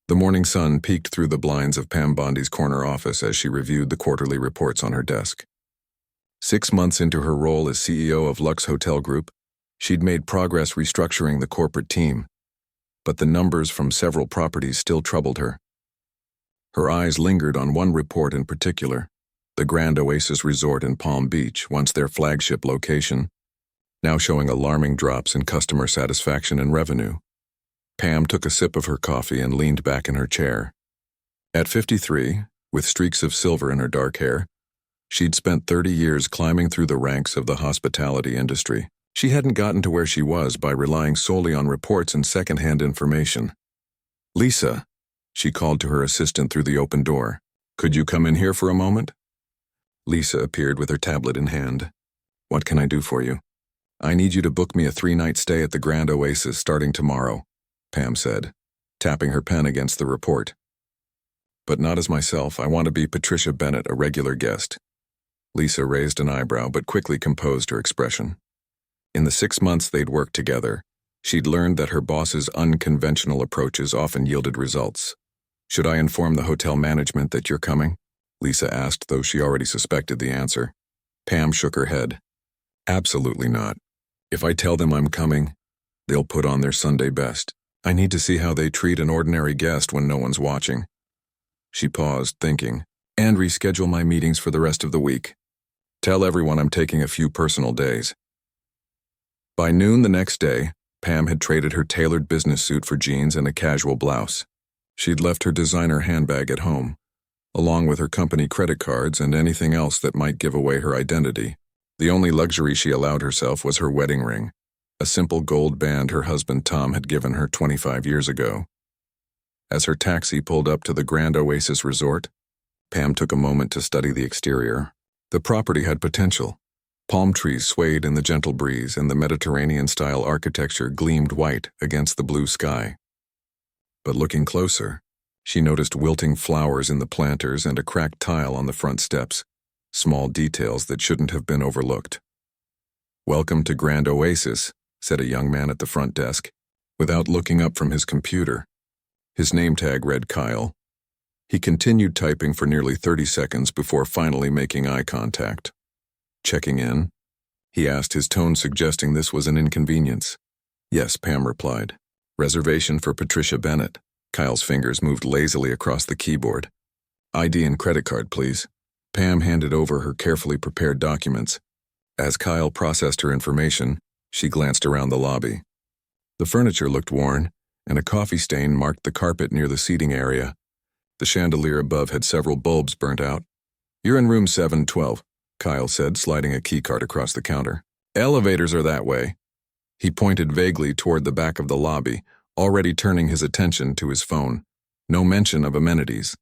The morning sun peeked through the blinds of Pam Bondi's corner office as she reviewed the quarterly reports on her desk. 6 months into her role as CEO of Lux Hotel Group, she'd made progress restructuring the corporate team, but the numbers from several properties still troubled her. Her eyes lingered on one report in particular, the Grand Oasis Resort in Palm Beach, once their flagship location, now showing alarming drops in customer satisfaction and revenue. Pam took a sip of her coffee and leaned back in her chair. At 53, with streaks of silver in her dark hair, she'd spent 30 years climbing through the ranks of the hospitality industry. She hadn't gotten to where she was by relying solely on reports and secondhand information. "Lisa," she called to her assistant through the open door. "Could you come in here for a moment?" Lisa appeared with her tablet in hand. "What can I do for you?" "I need you to book me a 3-night stay at the Grand Oasis starting tomorrow," Pam said, tapping her pen against the report. "But not as myself. I want to be Patricia Bennett, a regular guest." Lisa raised an eyebrow but quickly composed her expression. In the 6 months they'd worked together, she'd learned that her boss's unconventional approaches often yielded results. "Should I inform the hotel management that you're coming?" Lisa asked, though she already suspected the answer. Pam shook her head. "Absolutely not. If I tell them I'm coming, they'll put on their Sunday best. I need to see how they treat an ordinary guest when no one's watching." She paused, thinking, "And reschedule my meetings for the rest of the week. Tell everyone I'm taking a few personal days." By noon the next day, Pam had traded her tailored business suit for jeans and a casual blouse. She'd left her designer handbag at home, along with her company credit cards and anything else that might give away her identity. The only luxury she allowed herself was her wedding ring, a simple gold band her husband Tom had given her 25 years ago. As her taxi pulled up to the Grand Oasis Resort, Pam took a moment to study the exterior. The property had potential. Palm trees swayed in the gentle breeze, and the Mediterranean-style architecture gleamed white against the blue sky. But looking closer, she noticed wilting flowers in the planters and a cracked tile on the front steps, small details that shouldn't have been overlooked. "Welcome to Grand Oasis," said a young man at the front desk, without looking up from his computer. His name tag read Kyle. He continued typing for nearly 30 seconds before finally making eye contact. "Checking in?" he asked, his tone suggesting this was an inconvenience. "Yes," Pam replied. "Reservation for Patricia Bennett." Kyle's fingers moved lazily across the keyboard. "ID and credit card, please." Pam handed over her carefully prepared documents. As Kyle processed her information, she glanced around the lobby. The furniture looked worn, and a coffee stain marked the carpet near the seating area. The chandelier above had several bulbs burnt out. "You're in room 712, Kyle said, sliding a keycard across the counter. "Elevators are that way." He pointed vaguely toward the back of the lobby, already turning his attention to his phone. No mention of amenities.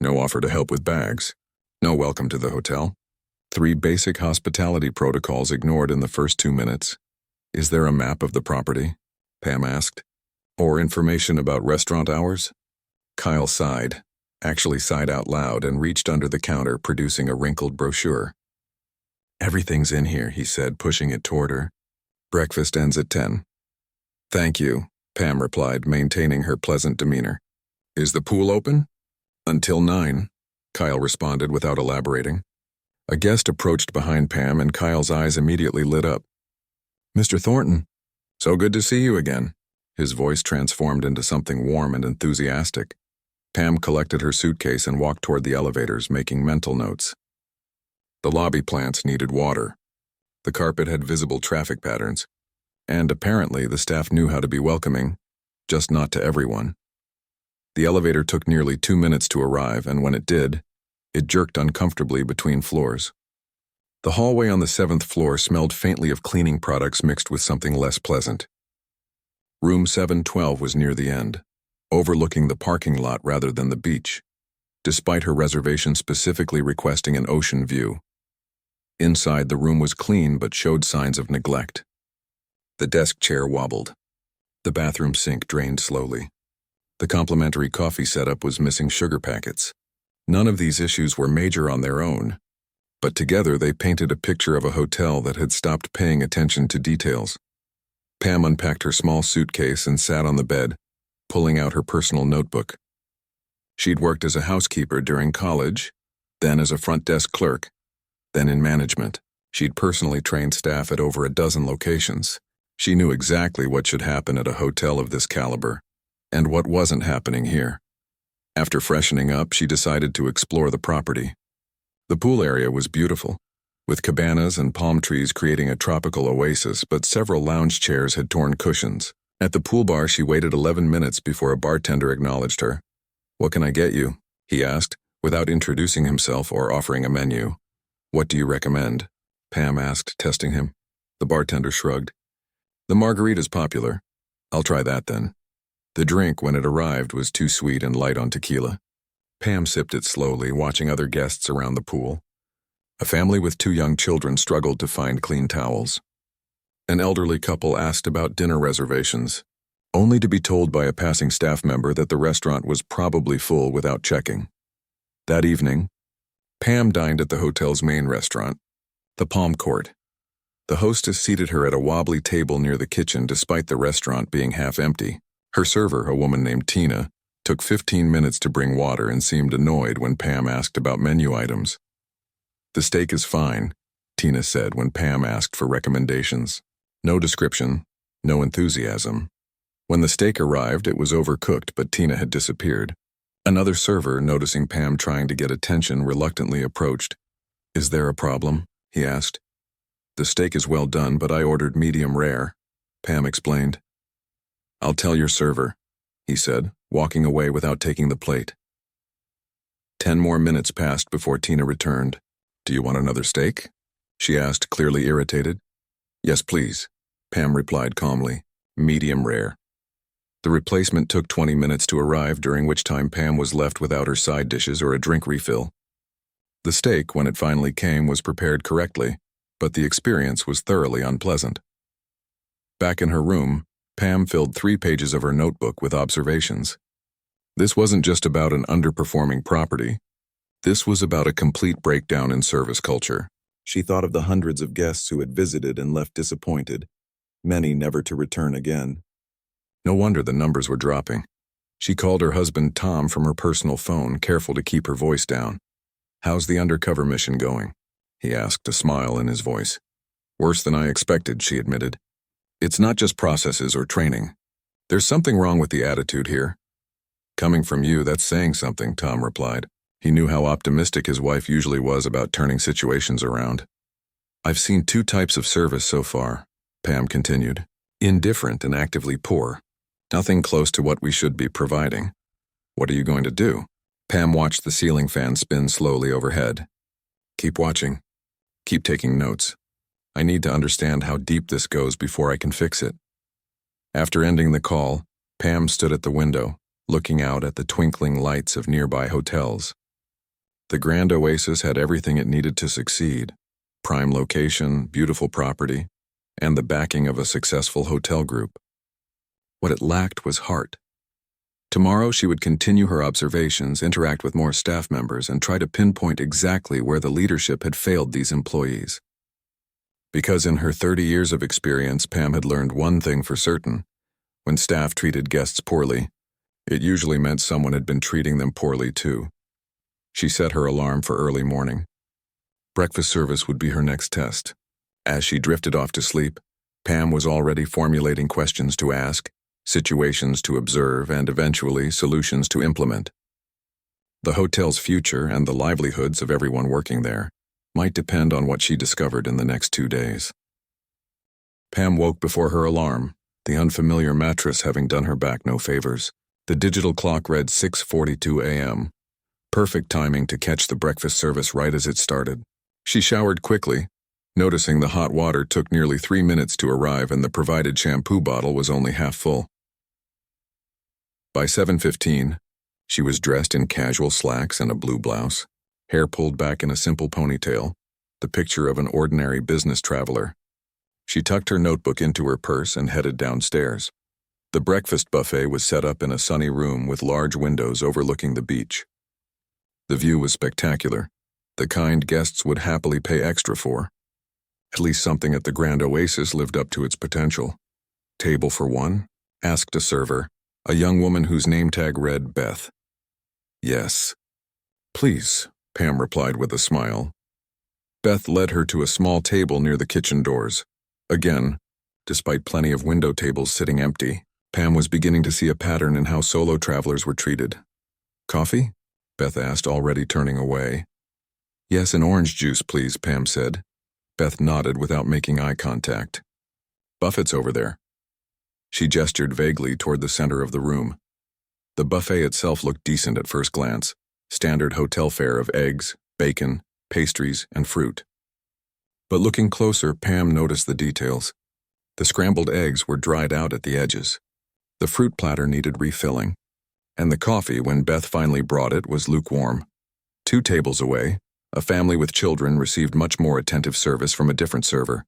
No offer to help with bags. No welcome to the hotel. 3 basic hospitality protocols ignored in the first 2 minutes. "Is there a map of the property?" Pam asked. "Or information about restaurant hours?" Kyle sighed, actually sighed out loud, and reached under the counter, producing a wrinkled brochure. "Everything's in here," he said, pushing it toward her. "Breakfast ends at 10. "Thank you," Pam replied, maintaining her pleasant demeanor. "Is the pool open?" "Until 9, Kyle responded without elaborating. A guest approached behind Pam, and Kyle's eyes immediately lit up. "Mr. Thornton." "So good to see you again." His voice transformed into something warm and enthusiastic. Pam collected her suitcase and walked toward the elevators, making mental notes. The lobby plants needed water. The carpet had visible traffic patterns. And apparently the staff knew how to be welcoming, just not to everyone. The elevator took nearly 2 minutes to arrive, and when it did, it jerked uncomfortably between floors. The hallway on the 7th floor smelled faintly of cleaning products mixed with something less pleasant. Room 712 was near the end, overlooking the parking lot rather than the beach, despite her reservation specifically requesting an ocean view. Inside, the room was clean but showed signs of neglect. The desk chair wobbled. The bathroom sink drained slowly. The complimentary coffee setup was missing sugar packets. None of these issues were major on their own, but together they painted a picture of a hotel that had stopped paying attention to details. Pam unpacked her small suitcase and sat on the bed, pulling out her personal notebook. She'd worked as a housekeeper during college, then as a front desk clerk, then in management. She'd personally trained staff at over a dozen locations. She knew exactly what should happen at a hotel of this caliber, and what wasn't happening here. After freshening up, she decided to explore the property. The pool area was beautiful, with cabanas and palm trees creating a tropical oasis, but several lounge chairs had torn cushions. At the pool bar, she waited 11 minutes before a bartender acknowledged her. "What can I get you?" he asked, without introducing himself or offering a menu. "What do you recommend?" Pam asked, testing him. The bartender shrugged. "The margarita's popular. I'll try that then." The drink, when it arrived, was too sweet and light on tequila. Pam sipped it slowly, watching other guests around the pool. A family with 2 young children struggled to find clean towels. An elderly couple asked about dinner reservations, only to be told by a passing staff member that the restaurant was probably full without checking. That evening, Pam dined at the hotel's main restaurant, the Palm Court. The hostess seated her at a wobbly table near the kitchen despite the restaurant being half empty. Her server, a woman named Tina, took 15 minutes to bring water and seemed annoyed when Pam asked about menu items. "The steak is fine," Tina said when Pam asked for recommendations. No description, no enthusiasm. When the steak arrived, it was overcooked, but Tina had disappeared. Another server, noticing Pam trying to get attention, reluctantly approached. "Is there a problem?" he asked. "The steak is well done, but I ordered medium rare," Pam explained. "I'll tell your server," he said, walking away without taking the plate. 10 more minutes passed before Tina returned. "Do you want another steak?" she asked, clearly irritated. "Yes, please," Pam replied calmly. "Medium rare." The replacement took 20 minutes to arrive, during which time Pam was left without her side dishes or a drink refill. The steak, when it finally came, was prepared correctly, but the experience was thoroughly unpleasant. Back in her room, Pam filled 3 pages of her notebook with observations. This wasn't just about an underperforming property. This was about a complete breakdown in service culture. She thought of the hundreds of guests who had visited and left disappointed, many never to return again. No wonder the numbers were dropping. She called her husband Tom from her personal phone, careful to keep her voice down. "How's the undercover mission going?" he asked, a smile in his voice. "Worse than I expected," she admitted. "It's not just processes or training. There's something wrong with the attitude here." "Coming from you, that's saying something," Tom replied. He knew how optimistic his wife usually was about turning situations around. "I've seen 2 types of service so far," Pam continued. "Indifferent and actively poor. Nothing close to what we should be providing. What are you going to do?" Pam watched the ceiling fan spin slowly overhead. "Keep watching. Keep taking notes. I need to understand how deep this goes before I can fix it." After ending the call, Pam stood at the window, looking out at the twinkling lights of nearby hotels. The Grand Oasis had everything it needed to succeed: prime location, beautiful property, and the backing of a successful hotel group. What it lacked was heart. Tomorrow she would continue her observations, interact with more staff members, and try to pinpoint exactly where the leadership had failed these employees. Because in her 30 years of experience, Pam had learned one thing for certain: when staff treated guests poorly, it usually meant someone had been treating them poorly too. She set her alarm for early morning. Breakfast service would be her next test. As she drifted off to sleep, Pam was already formulating questions to ask, situations to observe, and eventually solutions to implement. The hotel's future and the livelihoods of everyone working there might depend on what she discovered in the next 2 days. Pam woke before her alarm, the unfamiliar mattress having done her back no favors. The digital clock read 6:42 a.m., perfect timing to catch the breakfast service right as it started. She showered quickly, noticing the hot water took nearly 3 minutes to arrive and the provided shampoo bottle was only half full. By 7:15, she was dressed in casual slacks and a blue blouse, hair pulled back in a simple ponytail, the picture of an ordinary business traveler. She tucked her notebook into her purse and headed downstairs. The breakfast buffet was set up in a sunny room with large windows overlooking the beach. The view was spectacular, the kind guests would happily pay extra for. At least something at the Grand Oasis lived up to its potential. "Table for one?" asked a server, a young woman whose name tag read Beth. Yes. Please, Pam replied with a smile. Beth led her to a small table near the kitchen doors. Again, despite plenty of window tables sitting empty, Pam was beginning to see a pattern in how solo travelers were treated. Coffee? Beth asked, already turning away. Yes, an orange juice, please, Pam said. Beth nodded without making eye contact. Buffet's over there. She gestured vaguely toward the center of the room. The buffet itself looked decent at first glance, standard hotel fare of eggs, bacon, pastries, and fruit. But looking closer, Pam noticed the details. The scrambled eggs were dried out at the edges. The fruit platter needed refilling, and the coffee, when Beth finally brought it, was lukewarm. 2 tables away, a family with children received much more attentive service from a different server.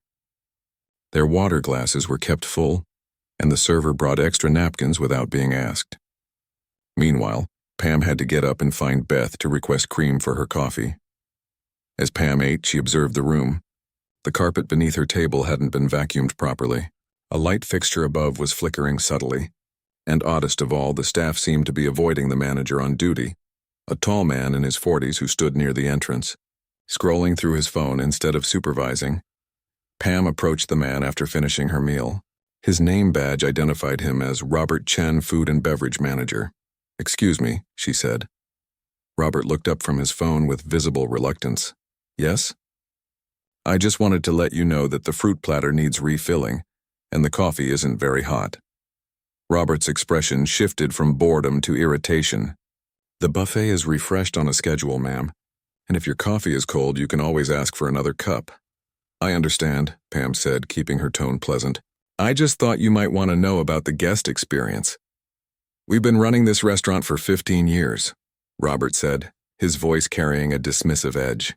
Their water glasses were kept full, and the server brought extra napkins without being asked. Meanwhile, Pam had to get up and find Beth to request cream for her coffee. As Pam ate, she observed the room. The carpet beneath her table hadn't been vacuumed properly. A light fixture above was flickering subtly. And oddest of all, the staff seemed to be avoiding the manager on duty, a tall man in his 40s who stood near the entrance. Scrolling through his phone instead of supervising, Pam approached the man after finishing her meal. His name badge identified him as Robert Chen, Food and Beverage Manager. Excuse me, she said. Robert looked up from his phone with visible reluctance. Yes? I just wanted to let you know that the fruit platter needs refilling, and the coffee isn't very hot. Robert's expression shifted from boredom to irritation. The buffet is refreshed on a schedule, ma'am, and if your coffee is cold, you can always ask for another cup. I understand, Pam said, keeping her tone pleasant. I just thought you might want to know about the guest experience. We've been running this restaurant for 15 years, Robert said, his voice carrying a dismissive edge.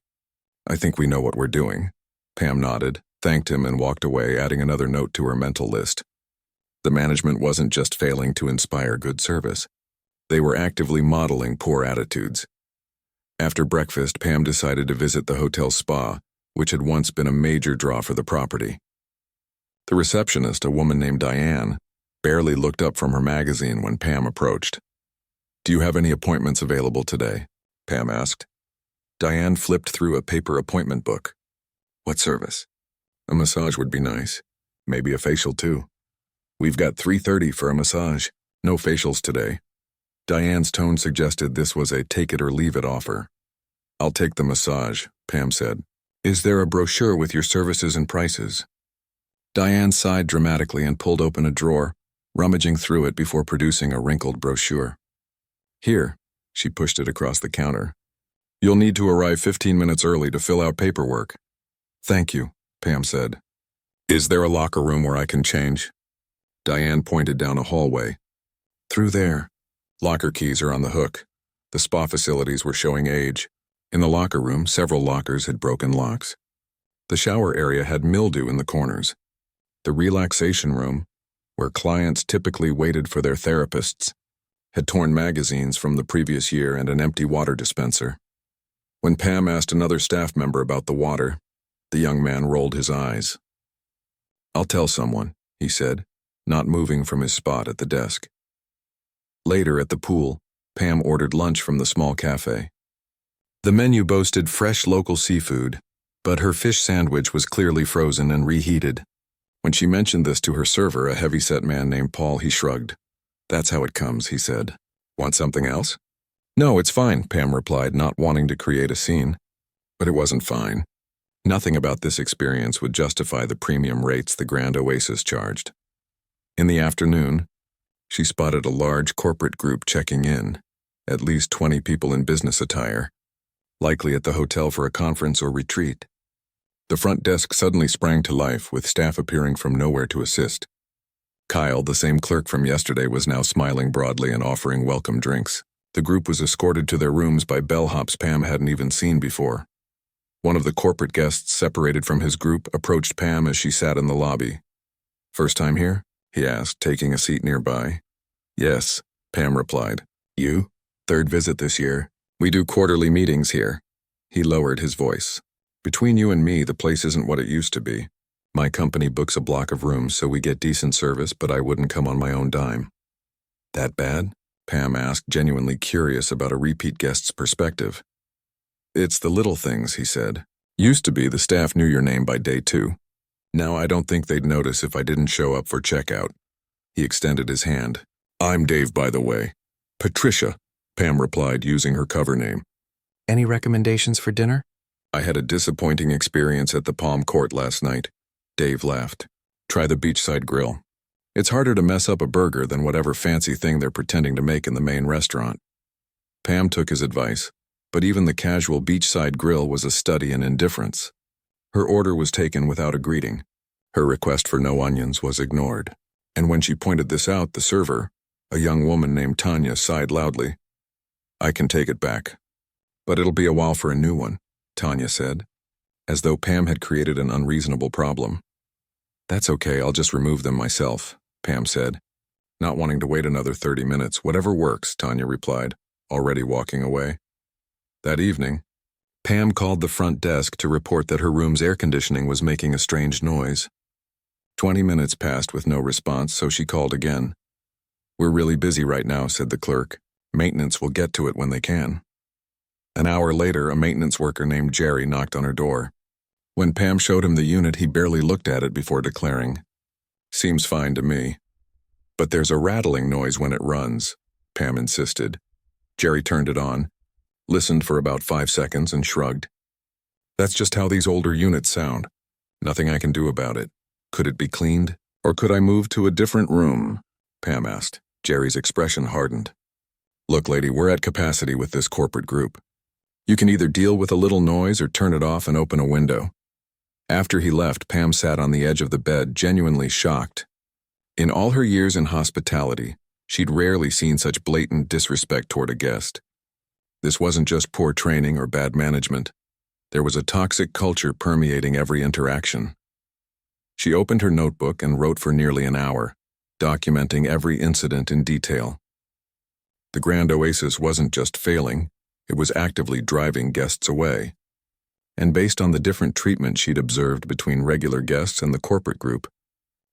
I think we know what we're doing. Pam nodded, thanked him, and walked away, adding another note to her mental list. The management wasn't just failing to inspire good service. They were actively modeling poor attitudes. After breakfast, Pam decided to visit the hotel spa, which had once been a major draw for the property. The receptionist, a woman named Diane, barely looked up from her magazine when Pam approached. Do you have any appointments available today? Pam asked. Diane flipped through a paper appointment book. What service? A massage would be nice. Maybe a facial too. We've got 3:30 for a massage. No facials today. Diane's tone suggested this was a take-it-or-leave-it offer. I'll take the massage, Pam said. Is there a brochure with your services and prices? Diane sighed dramatically and pulled open a drawer, rummaging through it before producing a wrinkled brochure. Here, she pushed it across the counter. You'll need to arrive 15 minutes early to fill out paperwork. Thank you, Pam said. Is there a locker room where I can change? Diane pointed down a hallway. Through there. Locker keys are on the hook. The spa facilities were showing age. In the locker room, several lockers had broken locks. The shower area had mildew in the corners. The relaxation room, where clients typically waited for their therapists, had torn magazines from the previous year and an empty water dispenser. When Pam asked another staff member about the water, the young man rolled his eyes. I'll tell someone, he said, not moving from his spot at the desk. Later at the pool, Pam ordered lunch from the small cafe. The menu boasted fresh local seafood, but her fish sandwich was clearly frozen and reheated. When she mentioned this to her server, a heavy-set man named Paul, he shrugged. That's how it comes, he said. Want something else? No, it's fine, Pam replied, not wanting to create a scene. But it wasn't fine. Nothing about this experience would justify the premium rates the Grand Oasis charged. In the afternoon, she spotted a large corporate group checking in, at least 20 people in business attire, likely at the hotel for a conference or retreat. The front desk suddenly sprang to life, with staff appearing from nowhere to assist. Kyle, the same clerk from yesterday, was now smiling broadly and offering welcome drinks. The group was escorted to their rooms by bellhops Pam hadn't even seen before. One of the corporate guests separated from his group approached Pam as she sat in the lobby. First time here? He asked, taking a seat nearby. Yes, Pam replied. You? Third visit this year. We do quarterly meetings here. He lowered his voice. Between you and me, the place isn't what it used to be. My company books a block of rooms so we get decent service, but I wouldn't come on my own dime. That bad? Pam asked, genuinely curious about a repeat guest's perspective. It's the little things, he said. Used to be the staff knew your name by day 2. Now I don't think they'd notice if I didn't show up for checkout. He extended his hand. I'm Dave, by the way. Patricia, Pam replied, using her cover name. Any recommendations for dinner? I had a disappointing experience at the Palm Court last night. Dave laughed. Try the beachside grill. It's harder to mess up a burger than whatever fancy thing they're pretending to make in the main restaurant. Pam took his advice, but even the casual beachside grill was a study in indifference. Her order was taken without a greeting. Her request for no onions was ignored. And when she pointed this out, the server, a young woman named Tanya, sighed loudly. I can take it back. But it'll be a while for a new one, Tanya said, as though Pam had created an unreasonable problem. That's okay, I'll just remove them myself, Pam said. Not wanting to wait another 30 minutes, whatever works, Tanya replied, already walking away. That evening, Pam called the front desk to report that her room's air conditioning was making a strange noise. 20 minutes passed with no response, so she called again. We're really busy right now, said the clerk. Maintenance will get to it when they can. An hour later, a maintenance worker named Jerry knocked on her door. When Pam showed him the unit, he barely looked at it before declaring, Seems fine to me. But there's a rattling noise when it runs, Pam insisted. Jerry turned it on, listened for about 5 seconds, and shrugged. That's just how these older units sound. Nothing I can do about it. Could it be cleaned? Or could I move to a different room? Pam asked. Jerry's expression hardened. Look, lady, we're at capacity with this corporate group. You can either deal with a little noise or turn it off and open a window. After he left, Pam sat on the edge of the bed, genuinely shocked. In all her years in hospitality, she'd rarely seen such blatant disrespect toward a guest. This wasn't just poor training or bad management. There was a toxic culture permeating every interaction. She opened her notebook and wrote for nearly an hour, documenting every incident in detail. The Grand Oasis wasn't just failing, it was actively driving guests away. And based on the different treatment she'd observed between regular guests and the corporate group,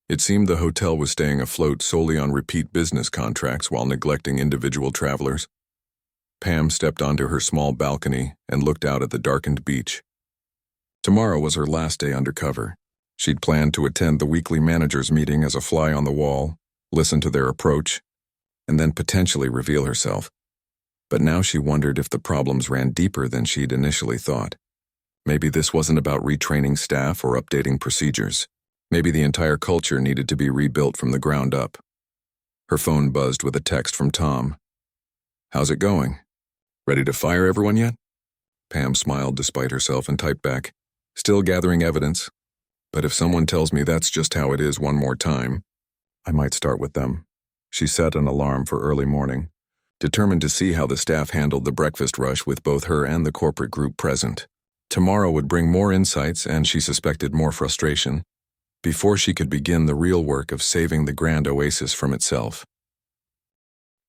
it seemed the hotel was staying afloat solely on repeat business contracts while neglecting individual travelers. Pam stepped onto her small balcony and looked out at the darkened beach. Tomorrow was her last day undercover. She'd planned to attend the weekly managers' meeting as a fly on the wall, listen to their approach, and then potentially reveal herself. But now she wondered if the problems ran deeper than she'd initially thought. Maybe this wasn't about retraining staff or updating procedures. Maybe the entire culture needed to be rebuilt from the ground up. Her phone buzzed with a text from Tom. How's it going? Ready to fire everyone yet? Pam smiled despite herself and typed back, still gathering evidence. But if someone tells me that's just how it is one more time, I might start with them. She set an alarm for early morning, determined to see how the staff handled the breakfast rush with both her and the corporate group present. Tomorrow would bring more insights and, she suspected, more frustration, before she could begin the real work of saving the Grand Oasis from itself.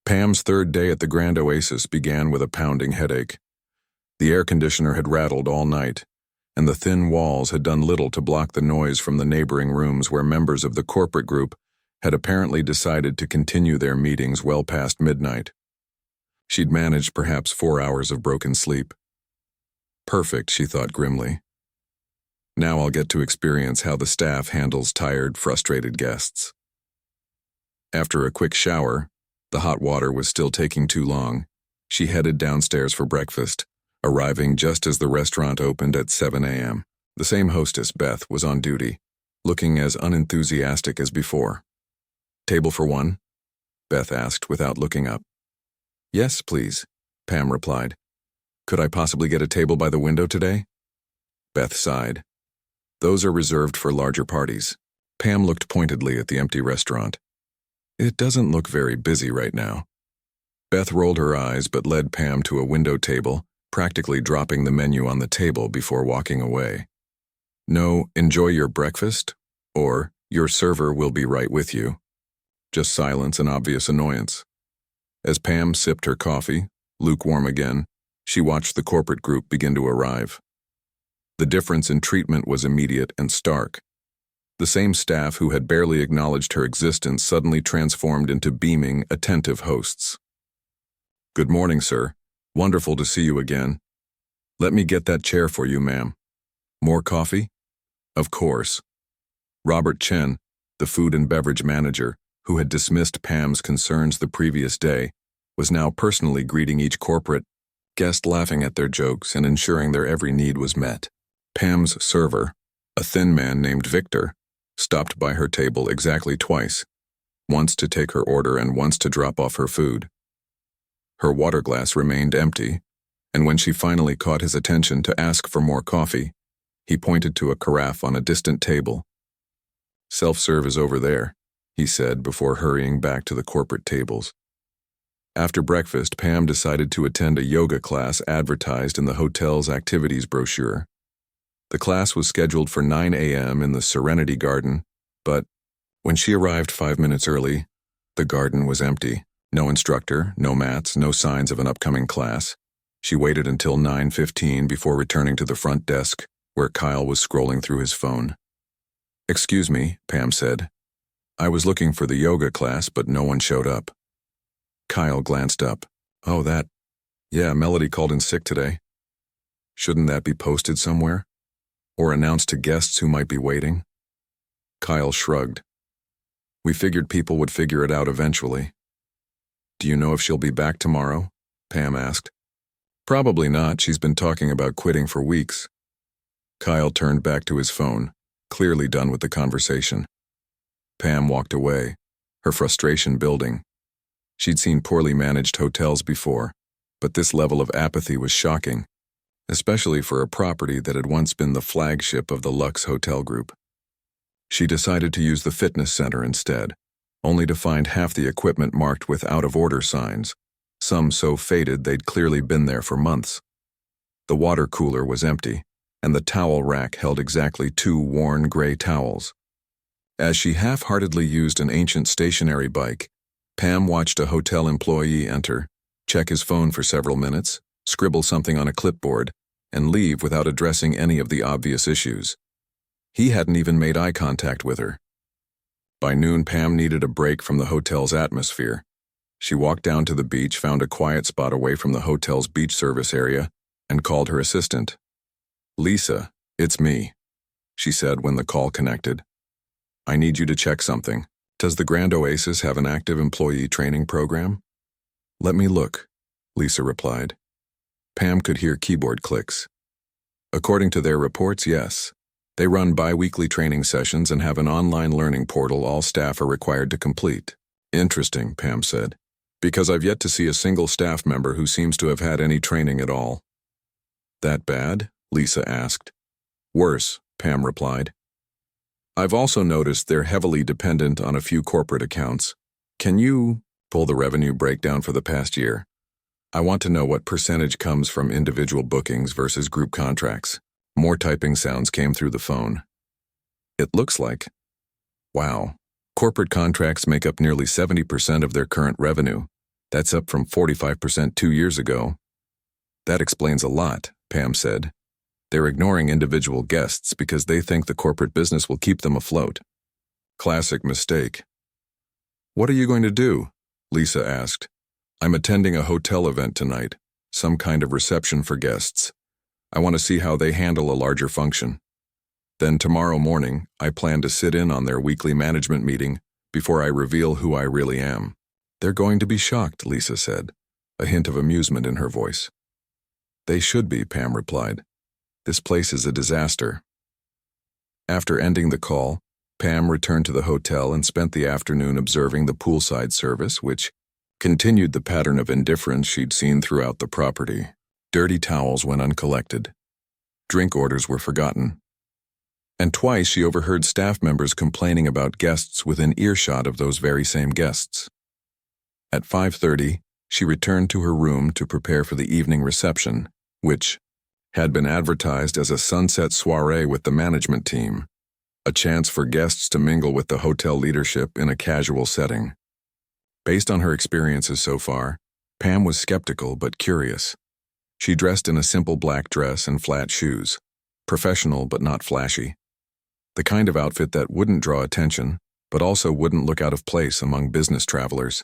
Pam's third day at the Grand Oasis began with a pounding headache. The air conditioner had rattled all night, and the thin walls had done little to block the noise from the neighboring rooms where members of the corporate group had apparently decided to continue their meetings well past midnight. She'd managed perhaps 4 hours of broken sleep. Perfect, she thought grimly. Now I'll get to experience how the staff handles tired, frustrated guests. After a quick shower, the hot water was still taking too long. She headed downstairs for breakfast, arriving just as the restaurant opened at 7 a.m. The same hostess, Beth, was on duty, looking as unenthusiastic as before. Table for one? Beth asked without looking up. Yes, please, Pam replied. Could I possibly get a table by the window today? Beth sighed. Those are reserved for larger parties. Pam looked pointedly at the empty restaurant. It doesn't look very busy right now. Beth rolled her eyes but led Pam to a window table, practically dropping the menu on the table before walking away. No, enjoy your breakfast, or your server will be right with you. Just silence and obvious annoyance. As Pam sipped her coffee, lukewarm again, she watched the corporate group begin to arrive. The difference in treatment was immediate and stark. The same staff who had barely acknowledged her existence suddenly transformed into beaming, attentive hosts. Good morning, sir. Wonderful to see you again. Let me get that chair for you, ma'am. More coffee? Of course. Robert Chen, the food and beverage manager, who had dismissed Pam's concerns the previous day, was now personally greeting each corporate guest, laughing at their jokes and ensuring their every need was met. Pam's server, a thin man named Victor, stopped by her table exactly twice, once to take her order and once to drop off her food. Her water glass remained empty, and when she finally caught his attention to ask for more coffee, he pointed to a carafe on a distant table. "Self-serve is over there," he said before hurrying back to the corporate tables. After breakfast, Pam decided to attend a yoga class advertised in the hotel's activities brochure. The class was scheduled for 9 a.m. in the Serenity Garden, but when she arrived 5 minutes early, the garden was empty. No instructor, no mats, no signs of an upcoming class. She waited until 9:15 before returning to the front desk, where Kyle was scrolling through his phone. "Excuse me," Pam said. "I was looking for the yoga class, but no one showed up." Kyle glanced up. "Oh, that. Yeah, Melody called in sick today. Shouldn't that be posted somewhere? Or announced to guests who might be waiting?" Kyle shrugged. "We figured people would figure it out eventually." "Do you know if she'll be back tomorrow?" Pam asked. "Probably not. She's been talking about quitting for weeks." Kyle turned back to his phone, clearly done with the conversation. Pam walked away, her frustration building. She'd seen poorly managed hotels before, but this level of apathy was shocking, especially for a property that had once been the flagship of the Lux Hotel Group. She decided to use the fitness center instead, only to find half the equipment marked with out-of-order signs, some so faded they'd clearly been there for months. The water cooler was empty, and the towel rack held exactly 2 worn gray towels. As she half-heartedly used an ancient stationary bike, Pam watched a hotel employee enter, check his phone for several minutes, scribble something on a clipboard, and leave without addressing any of the obvious issues. He hadn't even made eye contact with her. By noon, Pam needed a break from the hotel's atmosphere. She walked down to the beach, found a quiet spot away from the hotel's beach service area, and called her assistant. "Lisa, it's me," she said when the call connected. "I need you to check something. Does the Grand Oasis have an active employee training program?" "Let me look," Lisa replied. Pam could hear keyboard clicks. "According to their reports, yes. They run bi-weekly training sessions and have an online learning portal all staff are required to complete." "Interesting," Pam said, "because I've yet to see a single staff member who seems to have had any training at all." "That bad?" Lisa asked. "Worse," Pam replied. "I've also noticed they're heavily dependent on a few corporate accounts. Can you pull the revenue breakdown for the past year? I want to know what percentage comes from individual bookings versus group contracts." More typing sounds came through the phone. "It looks like. Wow. Corporate contracts make up nearly 70% of their current revenue. That's up from 45% 2 years ago." "That explains a lot," Pam said. "They're ignoring individual guests because they think the corporate business will keep them afloat." "Classic mistake." "What are you going to do?" Lisa asked. "I'm attending a hotel event tonight, some kind of reception for guests. I want to see how they handle a larger function. Then tomorrow morning, I plan to sit in on their weekly management meeting before I reveal who I really am." "They're going to be shocked," Lisa said, a hint of amusement in her voice. "They should be," Pam replied. "This place is a disaster." After ending the call, Pam returned to the hotel and spent the afternoon observing the poolside service, which continued the pattern of indifference she'd seen throughout the property. Dirty towels went uncollected. Drink orders were forgotten. And twice she overheard staff members complaining about guests within earshot of those very same guests. At 5:30, she returned to her room to prepare for the evening reception, which had been advertised as a sunset soiree with the management team, a chance for guests to mingle with the hotel leadership in a casual setting. Based on her experiences so far, Pam was skeptical but curious. She dressed in a simple black dress and flat shoes, professional but not flashy. The kind of outfit that wouldn't draw attention, but also wouldn't look out of place among business travelers.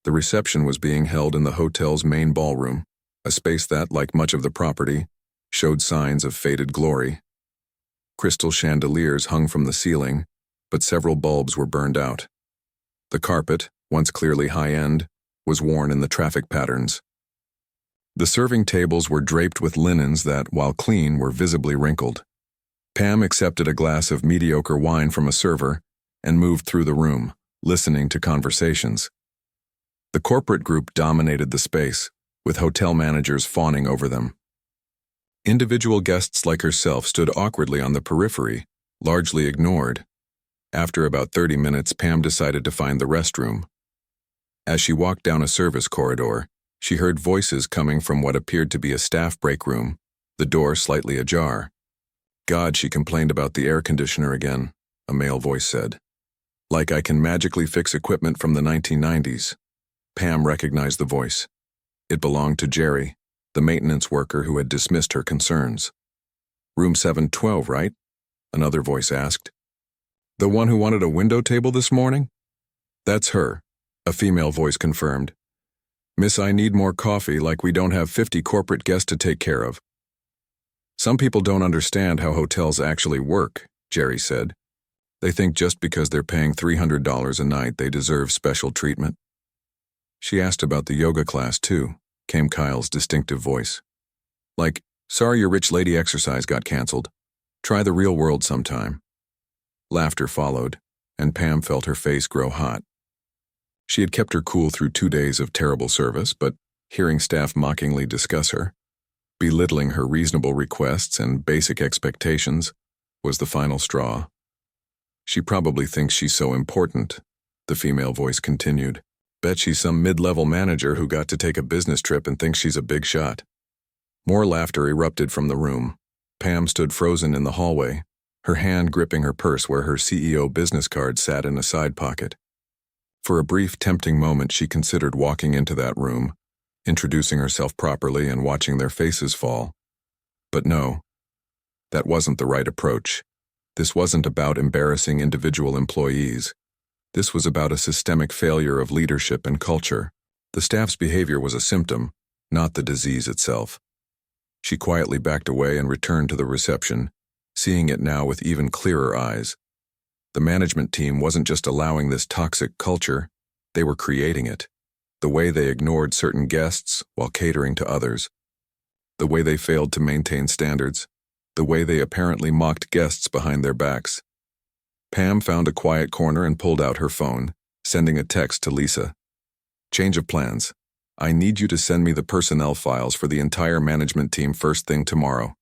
The reception was being held in the hotel's main ballroom, a space that, like much of the property, showed signs of faded glory. Crystal chandeliers hung from the ceiling, but several bulbs were burned out. The carpet, once clearly high-end, was worn in the traffic patterns. The serving tables were draped with linens that, while clean, were visibly wrinkled. Pam accepted a glass of mediocre wine from a server and moved through the room, listening to conversations. The corporate group dominated the space, with hotel managers fawning over them. Individual guests like herself stood awkwardly on the periphery, largely ignored. After about 30 minutes, Pam decided to find the restroom. As she walked down a service corridor, she heard voices coming from what appeared to be a staff break room, the door slightly ajar. "God," she complained about the air conditioner again, a male voice said. "Like I can magically fix equipment from the 1990s. Pam recognized the voice. It belonged to Jerry, the maintenance worker who had dismissed her concerns. "Room 712, right?" another voice asked. "The one who wanted a window table this morning?" "That's her," a female voice confirmed. "Miss, I need more coffee, like we don't have 50 corporate guests to take care of." "Some people don't understand how hotels actually work," Jerry said. "They think just because they're paying $300 a night they deserve special treatment." She asked about the yoga class too, came Kyle's distinctive voice. Like, "Sorry your rich lady exercise got canceled. Try the real world sometime." Laughter followed, and Pam felt her face grow hot. She had kept her cool through 2 days of terrible service, but hearing staff mockingly discuss her, belittling her reasonable requests and basic expectations, was the final straw. "She probably thinks she's so important," the female voice continued. "Bet she's some mid-level manager who got to take a business trip and thinks she's a big shot." More laughter erupted from the room. Pam stood frozen in the hallway, her hand gripping her purse where her CEO business card sat in a side pocket. For a brief, tempting moment, she considered walking into that room, introducing herself properly and watching their faces fall. But no, that wasn't the right approach. This wasn't about embarrassing individual employees. This was about a systemic failure of leadership and culture. The staff's behavior was a symptom, not the disease itself. She quietly backed away and returned to the reception, seeing it now with even clearer eyes. The management team wasn't just allowing this toxic culture, they were creating it. The way they ignored certain guests while catering to others. The way they failed to maintain standards. The way they apparently mocked guests behind their backs. Pam found a quiet corner and pulled out her phone, sending a text to Lisa. "Change of plans. I need you to send me the personnel files for the entire management team first thing tomorrow,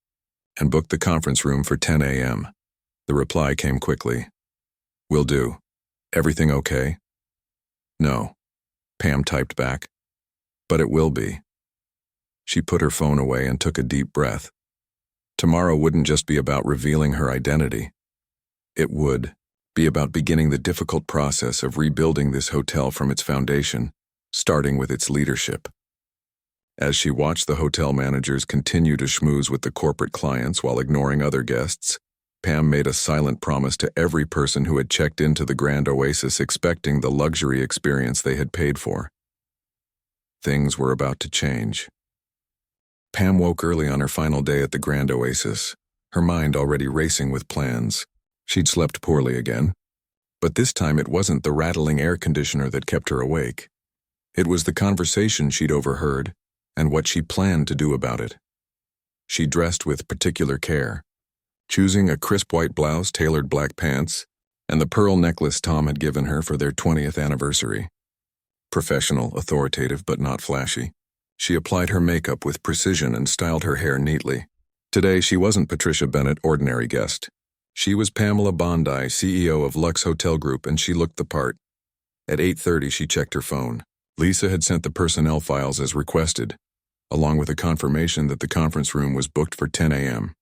and book the conference room for 10 a.m. The reply came quickly. "Will do. Everything okay?" "No," Pam typed back. "But it will be." She put her phone away and took a deep breath. Tomorrow wouldn't just be about revealing her identity. It would be about beginning the difficult process of rebuilding this hotel from its foundation, starting with its leadership. As she watched the hotel managers continue to schmooze with the corporate clients while ignoring other guests, Pam made a silent promise to every person who had checked into the Grand Oasis expecting the luxury experience they had paid for. Things were about to change. Pam woke early on her final day at the Grand Oasis, her mind already racing with plans. She'd slept poorly again, but this time it wasn't the rattling air conditioner that kept her awake. It was the conversation she'd overheard and what she planned to do about it. She dressed with particular care, choosing a crisp white blouse, tailored black pants, and the pearl necklace Tom had given her for their 20th anniversary. Professional, authoritative, but not flashy. She applied her makeup with precision and styled her hair neatly. Today, she wasn't Patricia Bennett, ordinary guest. She was Pamela Bondi, CEO of Lux Hotel Group, and she looked the part. At 8:30, she checked her phone. Lisa had sent the personnel files as requested, along with a confirmation that the conference room was booked for 10 a.m.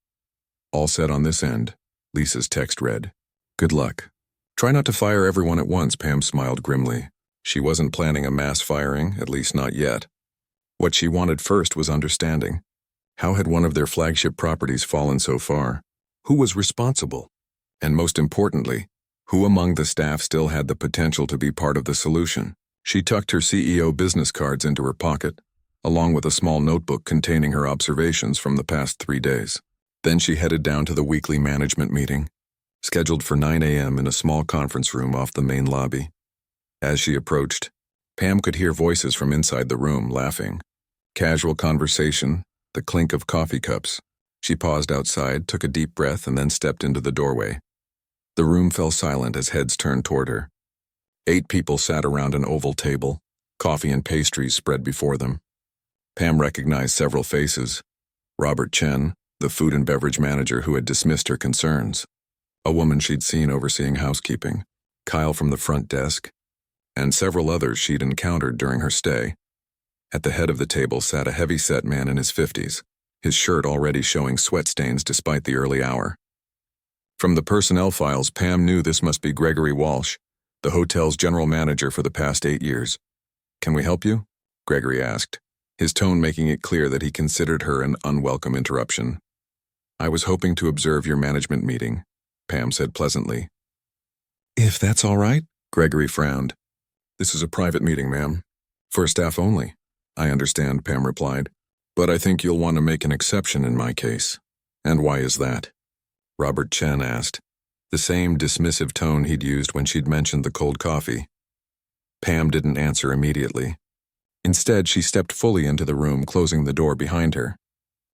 "All set on this end," Lisa's text read. "Good luck. Try not to fire everyone at once," Pam smiled grimly. She wasn't planning a mass firing, at least not yet. What she wanted first was understanding. How had one of their flagship properties fallen so far? Who was responsible? And most importantly, who among the staff still had the potential to be part of the solution? She tucked her CEO business cards into her pocket, along with a small notebook containing her observations from the past 3 days. Then she headed down to the weekly management meeting, scheduled for 9 a.m. in a small conference room off the main lobby. As she approached, Pam could hear voices from inside the room laughing. Casual conversation, the clink of coffee cups. She paused outside, took a deep breath, and then stepped into the doorway. The room fell silent as heads turned toward her. 8 people sat around an oval table, coffee and pastries spread before them. Pam recognized several faces. Robert Chen, the food and beverage manager who had dismissed her concerns. A woman she'd seen overseeing housekeeping. Kyle from the front desk. And several others she'd encountered during her stay. At the head of the table sat a heavy-set man in his 50s, his shirt already showing sweat stains despite the early hour. From the personnel files, Pam knew this must be Gregory Walsh, the hotel's general manager for the past 8 years. "Can we help you?" Gregory asked, his tone making it clear that he considered her an unwelcome interruption. "I was hoping to observe your management meeting," Pam said pleasantly. "If that's all right," Gregory frowned. "This is a private meeting, ma'am. For staff only." "I understand," Pam replied, "but I think you'll want to make an exception in my case." "And why is that?" Robert Chen asked, the same dismissive tone he'd used when she'd mentioned the cold coffee. Pam didn't answer immediately. Instead, she stepped fully into the room, closing the door behind her.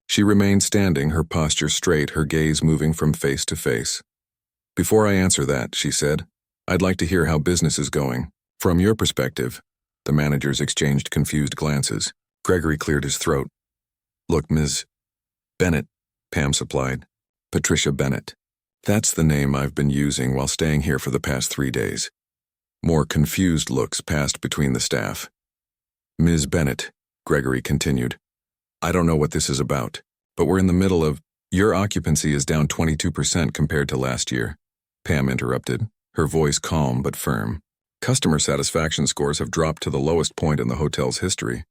She remained standing, her posture straight, her gaze moving from face to face. "Before I answer that," she said, "I'd like to hear how business is going. From your perspective." The managers exchanged confused glances. Gregory cleared his throat. "Look, Ms. Bennett," Pam supplied. "Patricia Bennett. That's the name I've been using while staying here for the past 3 days." More confused looks passed between the staff. "Ms. Bennett," Gregory continued, "I don't know what this is about, but we're in the middle of— Your occupancy is down 22% compared to last year," Pam interrupted, her voice calm but firm. "Customer satisfaction scores have dropped to the lowest point in the hotel's history.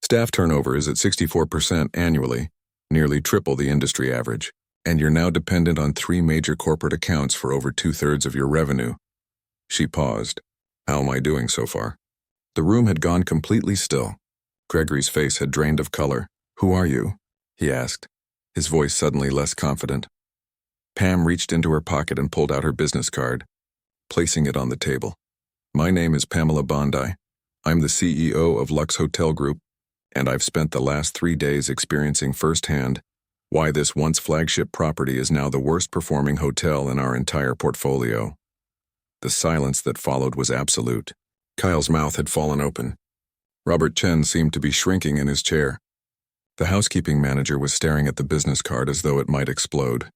Staff turnover is at 64% annually, nearly triple the industry average, and you're now dependent on 3 major corporate accounts for over 2/3 of your revenue." She paused. "How am I doing so far?" The room had gone completely still. Gregory's face had drained of color. "Who are you?" he asked, his voice suddenly less confident. Pam reached into her pocket and pulled out her business card, placing it on the table. "My name is Pamela Bondi. I'm the CEO of Lux Hotel Group, and I've spent the last 3 days experiencing firsthand why this once flagship property is now the worst performing hotel in our entire portfolio." The silence that followed was absolute. Kyle's mouth had fallen open. Robert Chen seemed to be shrinking in his chair. The housekeeping manager was staring at the business card as though it might explode.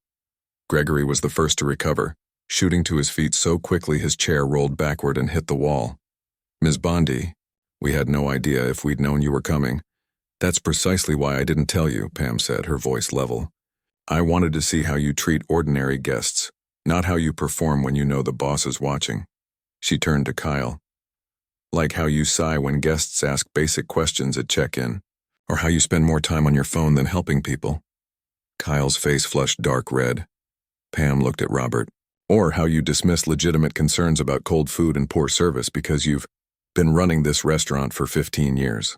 Gregory was the first to recover, shooting to his feet so quickly his chair rolled backward and hit the wall. "Ms. Bondi, we had no idea if we'd known you were coming. That's precisely why I didn't tell you," Pam said, her voice level. "I wanted to see how you treat ordinary guests, not how you perform when you know the boss is watching." She turned to Kyle. "Like how you sigh when guests ask basic questions at check-in, or how you spend more time on your phone than helping people." Kyle's face flushed dark red. Pam looked at Robert. "Or how you dismiss legitimate concerns about cold food and poor service because you've been running this restaurant for 15 years.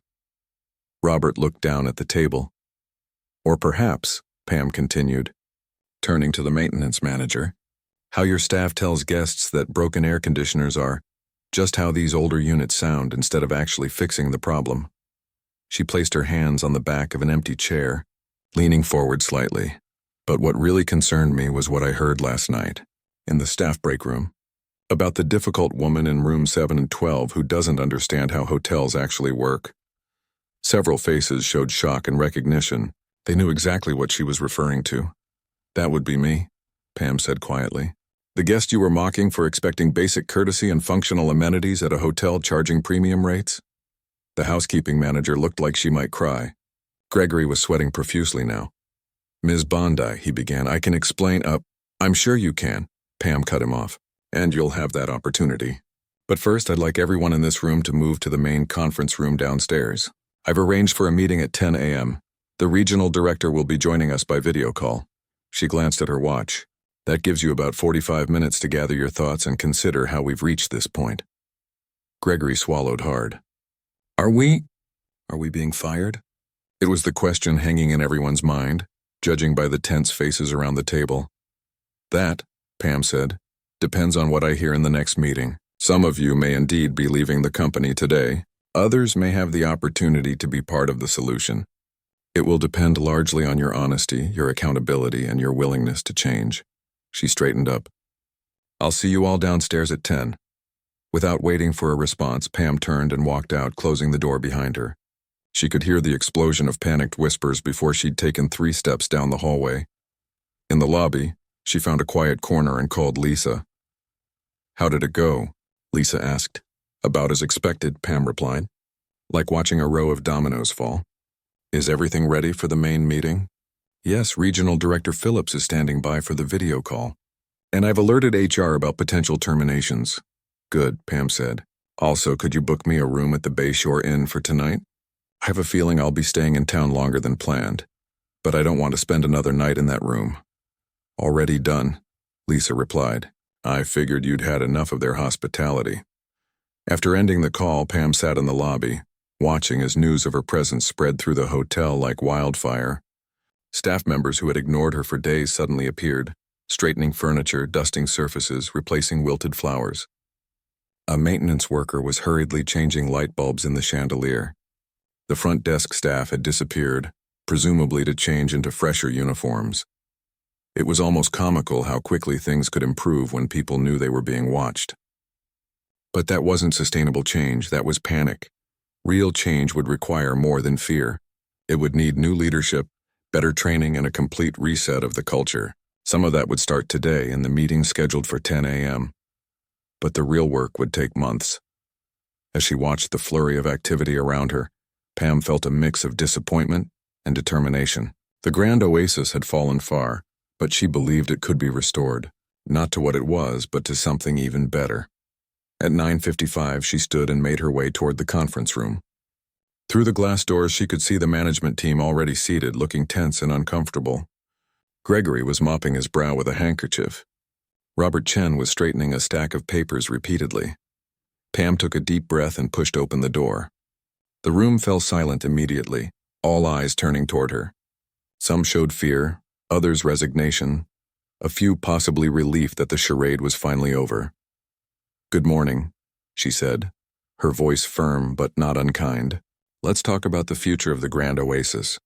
Robert looked down at the table. "Or perhaps," Pam continued, turning to the maintenance manager, "how your staff tells guests that broken air conditioners are just how these older units sound instead of actually fixing the problem." She placed her hands on the back of an empty chair, leaning forward slightly. "But what really concerned me was what I heard last night, in the staff break room, about the difficult woman in room 7 and 12 who doesn't understand how hotels actually work." Several faces showed shock and recognition. They knew exactly what she was referring to. "That would be me," Pam said quietly. "The guest you were mocking for expecting basic courtesy and functional amenities at a hotel charging premium rates?" The housekeeping manager looked like she might cry. Gregory was sweating profusely now. "Ms. Bondi," he began, "I can explain up." "I'm sure you can," Pam cut him off, "and you'll have that opportunity. But first, I'd like everyone in this room to move to the main conference room downstairs. I've arranged for a meeting at 10 a.m. The regional director will be joining us by video call." She glanced at her watch. "That gives you about 45 minutes to gather your thoughts and consider how we've reached this point." Gregory swallowed hard. Are we being fired? It was the question hanging in everyone's mind, judging by the tense faces around the table. That, Pam said, depends on what I hear in the next meeting. Some of you may indeed be leaving the company today. Others may have the opportunity to be part of the solution. It will depend largely on your honesty, your accountability, and your willingness to change. She straightened up. I'll see you all downstairs at 10. Without waiting for a response, Pam turned and walked out, closing the door behind her. She could hear the explosion of panicked whispers before she'd taken 3 steps down the hallway. In the lobby, she found a quiet corner and called Lisa. How did it go? Lisa asked. About as expected, Pam replied. Like watching a row of dominoes fall. Is everything ready for the main meeting? Yes, Regional Director Phillips is standing by for the video call. And I've alerted HR about potential terminations. Good, Pam said. Also, could you book me a room at the Bayshore Inn for tonight? I have a feeling I'll be staying in town longer than planned, but I don't want to spend another night in that room. Already done, Lisa replied. I figured you'd had enough of their hospitality. After ending the call, Pam sat in the lobby, watching as news of her presence spread through the hotel like wildfire. Staff members who had ignored her for days suddenly appeared, straightening furniture, dusting surfaces, replacing wilted flowers. A maintenance worker was hurriedly changing light bulbs in the chandelier. The front desk staff had disappeared, presumably to change into fresher uniforms. It was almost comical how quickly things could improve when people knew they were being watched. But that wasn't sustainable change, that was panic. Real change would require more than fear. It would need new leadership, better training, and a complete reset of the culture. Some of that would start today in the meeting scheduled for 10 a.m. But the real work would take months. As she watched the flurry of activity around her, Pam felt a mix of disappointment and determination. The Grand Oasis had fallen far, but she believed it could be restored, not to what it was, but to something even better. At 9:55, she stood and made her way toward the conference room. Through the glass doors, she could see the management team already seated, looking tense and uncomfortable. Gregory was mopping his brow with a handkerchief. Robert Chen was straightening a stack of papers repeatedly. Pam took a deep breath and pushed open the door. The room fell silent immediately, all eyes turning toward her. Some showed fear, others resignation, a few possibly relief that the charade was finally over. Good morning, she said, her voice firm but not unkind. Let's talk about the future of the Grand Oasis.